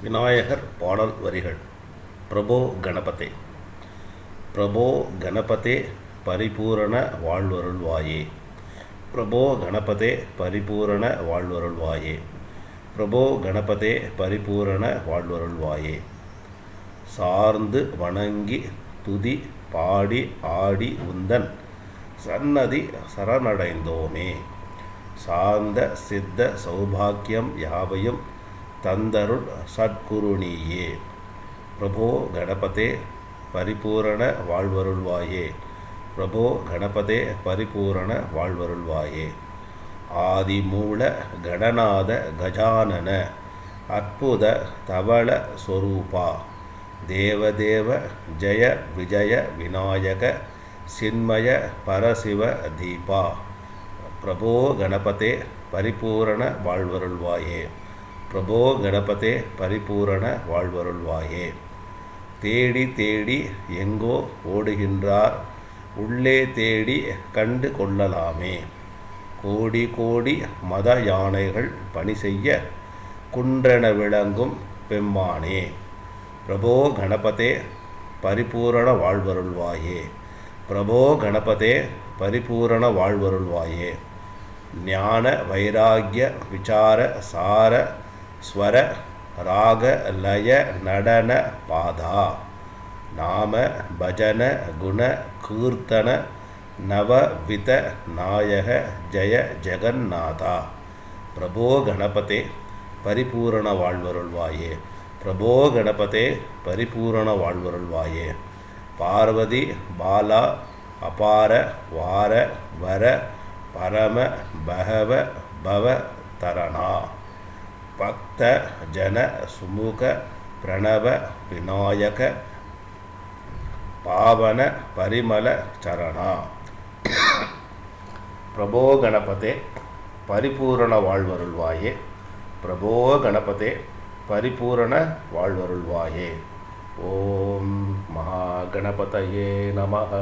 விநாயகர் பாடல் வரிகள். பிரபோ கணபதே. பிரபோ கணபதே பரிபூரண வாழ்வருள்வாயே. பிரபோ கணபதே பரிபூரண வாழ்வருள்வாயே. பிரபோ கணபதே பரிபூரண வாழ்வருள்வாயே. சார்ந்து வணங்கி துதி பாடி ஆடி உந்தன் சன்னதி சரணடைந்தோமே. சார்ந்த சித்த சௌபாக்கியம் யாவையும் தந்தருள் சத்குருணியே. பிரபோ கணபதே பரிபூரண வாழ்வருள்வாயே. பிரபோ கணபதே பரிபூரண வாழ்வருள்வாயே. ஆதிமூல கடநாத கஜானன அற்புத தவள சொரூபா. தேவதேவ ஜெய விஜய விநாயக சின்மய பரசிவ தீபா. பிரபோ கணபதே பரிபூரண வாழ்வருள்வாயே. பிரபோ கணபதே பரிபூரண வாழ்வருள்வாயே. தேடி தேடி எங்கோ ஓடுகின்றார் உள்ளே தேடி கண்டு கொள்ளலாமே. கோடி கோடி மத யானைகள் பணி செய்ய குன்றென விளங்கும் பெம்மானே. பிரபோ கணபதே பரிபூரண வாழ்வருள்வாயே. பிரபோ கணபதே பரிபூரண வாழ்வருள்வாயே. ஞான வைராகிய விசார சார ஸ்வர ராக லய நடன பாதா. நாம பஜன குண கீர்த்தன நவவித நாயக ஜெய ஜெகநாதா. பிரபோ கணபதே பரிபூரண வாழ்வருள்வாயே. பிரபோ கணபதே பரிபூரண வாழ்வருள்வாயே. பார்வதி பாலா அபார வார வர பரம பகவ பவ தரணா. பக்த ஜன சுமுக பிரணவ விநாயக பாவன பரிமள சரணா. பிரபோ கணபதே பரிபூரண வாழ்வருள்வாயே. பிரபோ கணபதே பரிபூரண வாழ்வருள்வாயே. ஓம் மகா கணபதயே நமஹ.